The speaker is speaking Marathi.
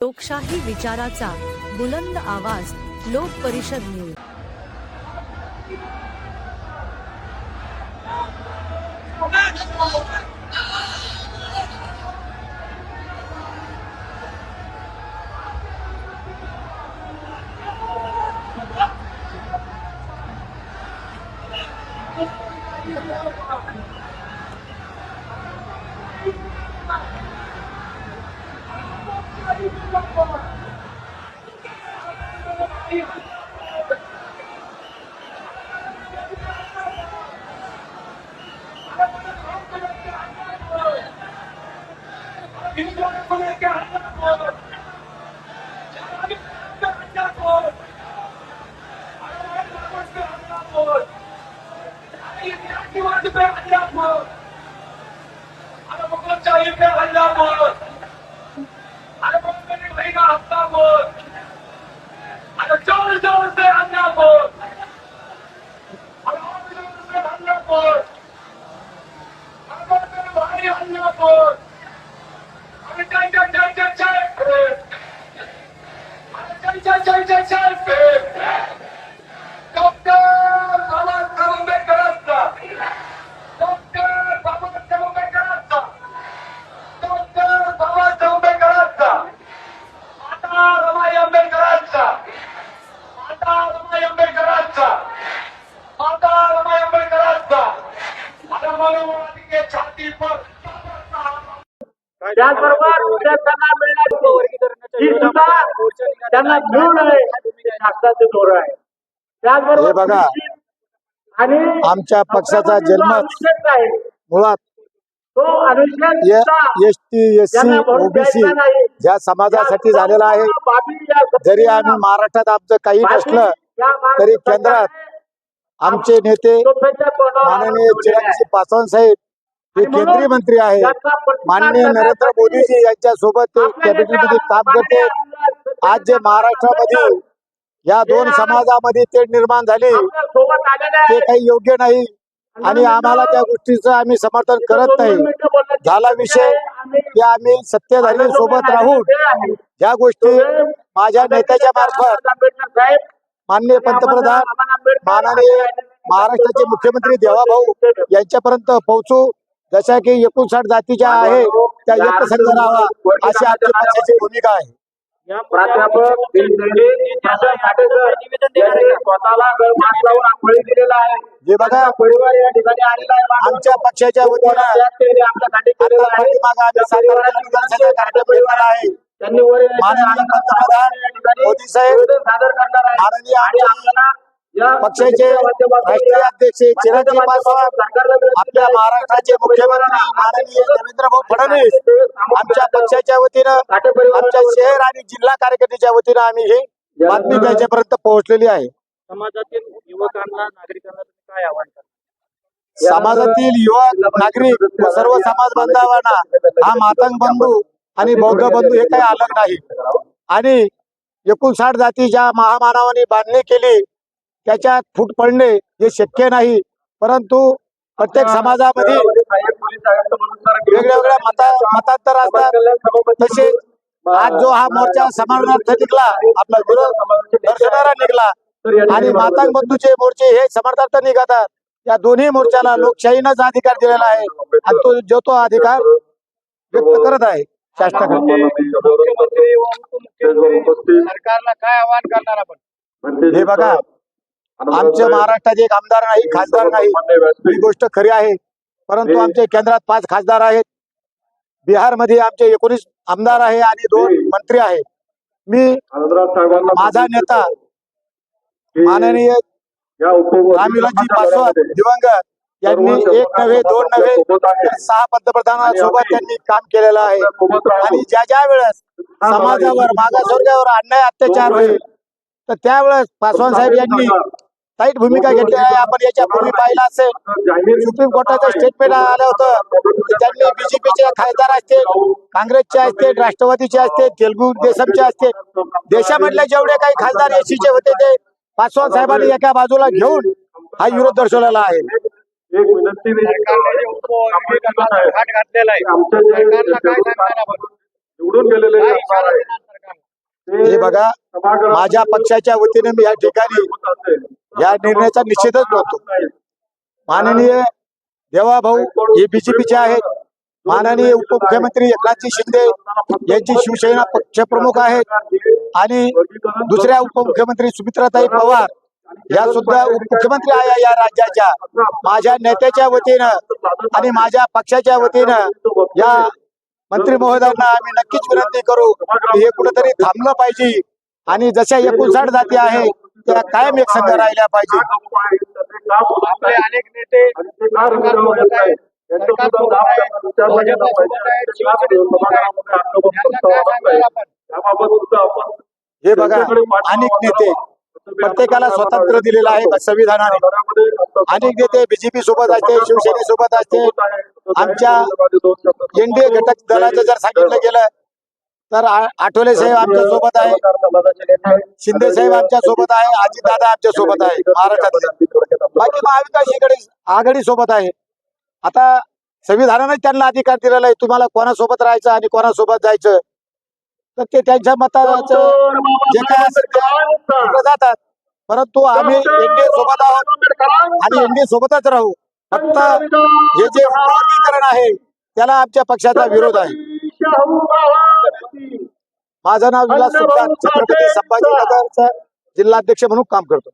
लोकशाही विचाराचा बुलंद आवाज लोक परिषद न्यूज। त्याचबरोबर त्यांना मिळणारी ही सुद्धा त्यांना घेऊन आहे शासनाचे धोरण आहे। त्याचबरोबर बघा, आणि आमच्या पक्षाचा जन्म मुळात तो अनुच्छेद एसटी एससी ओबीसी ज्या समाजासाठी झालेला आहे। जरी आम्ही महाराष्ट्रात आमचं काही नसलं तरी केंद्रात आमचे नेते माननीय चिरागजी पासवान साहेब हे केंद्रीय मंत्री आहेत। माननीय नरेंद्र मोदीजी यांच्या सोबत ते कॅबिनेटमध्ये काम करते। आज जे महाराष्ट्रामध्ये या दोन समाजामध्ये ते निर्माण झाले ते काही योग्य नाही आणि आम्हाला त्या गोष्टीचं आम्ही समर्थन करत नाही। झाला विषय की आम्ही सत्ताधारी सोबत राहून ज्या गोष्टी माझ्या नेत्याच्या मार्फत माननीय पंतप्रधान माननीय महाराष्ट्राचे मुख्यमंत्री देवाभाऊ यांच्यापर्यंत पोहोचू, जशा की 59 जातीच्या आहे त्या एकसंघ राहावा अशी आमच्या पक्षाची भूमिका आहे। प्राध्यापक स्वतःला गळफास लावून आंघोळी दिलेला आहे। जे बघा, परिवार या ठिकाणी आलेला आहे। आमच्या पक्षाच्या वतीनं आम्ही सातारा निदर्शनाचा कार्यक्रम घेतलेला आहे। माननीय पंतप्रधान मोदी साहेब, माननीय आमचे पक्षाचे राष्ट्रीय अध्यक्ष चिरागजी पासवान, आपल्या महाराष्ट्राचे मुख्यमंत्री माननीय देवेंद्र भाऊ फडणवीस, आमच्या पक्षाच्या वतीनं आमच्या शहर आणि जिल्हा कार्यकारिणीच्या वतीनं आम्ही ही बातमी त्याच्यापर्यंत पोहोचलेली आहे। समाजातील युवकांना नागरिकांना काय आव्हान करता? समाजातील युवक नागरिक व सर्व समाज बांधवांना हा मातंग बंधू आणि बौद्ध बंधू हे काही अलग नाही आणि 59 जातीच्या महामानवाने बांधणी केली त्याच्यात फूट पडणे हे शक्य नाही। परंतु प्रत्येक समाजामध्ये वेगवेगळ्या मतांतर असतात। तसेच आज जो हा मोर्चा समानार्थ निघाला, आपला विरोध दर्शनारा निघाला आणि मातंग बंधूचे मोर्चे हे समर्थार्थ निघतात। या दोन्ही मोर्चाला लोकशाहीनंच अधिकार दिलेला आहे आणि तो अधिकार व्यक्त करत आहे शासनाकडे। सरकारला काय आव्हान करणार आपण? हे बघा, आमच्या महाराष्ट्रात एक आमदार नाही, खासदार नाही, ही गोष्ट खरी आहे। परंतु आमच्या केंद्रात 5 खासदार आहेत, बिहारमध्ये आमचे 19 आमदार आहे आणि 2 मंत्री आहेत। मी माझा नेता माननीय रामविलासजी पासवान दिवंगत यांनी 1 नव्हे 2 नव्हे तर 6 पंतप्रधानांसोबत त्यांनी काम केलेलं आहे आणि ज्या वेळेस समाजावर मागासवर्गावर अन्याय अत्याचार होईल तर त्यावेळेस पासवान साहेब यांनी टाईट भूमिका घेतली आहे। आपण याच्यापूर्वी पाहिलं असेल, सुप्रीम कोर्टाचं स्टेटमेंट आलं होतं, त्यांनी बीजेपीचे खासदार असतील, काँग्रेसचे असतील, राष्ट्रवादीचे असतील, तेलुगू देशमचे असतील, देशामधले जेवढे काही खासदार एसीचे होते ते पासवान साहेबांनी एका बाजूला घेऊन हा विरोध दर्शवलेला आहे। एक विनंती निवडून गेलेले हे बघा, माझ्या पक्षाच्या वतीने मी या ठिकाणी या निर्णयाचा निषेधच करतो. माननीय देवाभाऊ हे बीजेपीचे आहेत. माननीय उपमुख्यमंत्री एकनाथजी शिंदे यांची शिवसेना पक्षप्रमुख आहेत आणि दुसऱ्या उपमुख्यमंत्री सुमित्राताई पवार या सुद्धा उपमुख्यमंत्री आहे या राज्याच्या. माझ्या नेत्याच्या वतीनं आणि माझ्या पक्षाच्या वतीनं या मंत्री महोदयांना आम्ही नक्कीच विनंती करू की हे कुठेतरी थांबलं पाहिजे आणि जशा 59 जाती आहे त्या कायम एक संघ राहिल्या पाहिजे. आपले अनेक नेते सरकारसोबत आहेत, सरकारसोबत आहेत, भाजपसोबत आहेत, शिवसेनेसोबत आहेत. यांना काय सांगाल आपण? हे बघा, अनेक नेते प्रत्येकाला स्वातंत्र्य दिलेलं आहे संविधानाने. अनेक नेते बीजेपी सोबत असते, शिवसेनेसोबत असते. आमच्या एनडीए घटक दलाचं जर सांगितलं गेलं तर आठवले साहेब आमच्या सोबत आहे, शिंदे साहेब आमच्या सोबत आहे, अजितदादा आमच्या सोबत आहे महाराष्ट्रातले. बाकी महाविकास आघाडी सोबत आहे. आता संविधानाने त्यांना अधिकार दिलेला आहे तुम्हाला कोणासोबत राहायचं आणि कोणासोबत जायचं. तर ते त्यांच्या मताचं जे काय असेल ते तिकडे जातात. परंतु आम्ही एनडीए सोबत आहोत आणि एनडीए सोबतच राहू. फक्त हे जे विभागीकरण आहे त्याला आमच्या पक्षाचा विरोध आहे. माझं नाव विलास सुतार, छत्रपती संभाजीनगरचा जिल्हाध्यक्ष म्हणून काम करतो.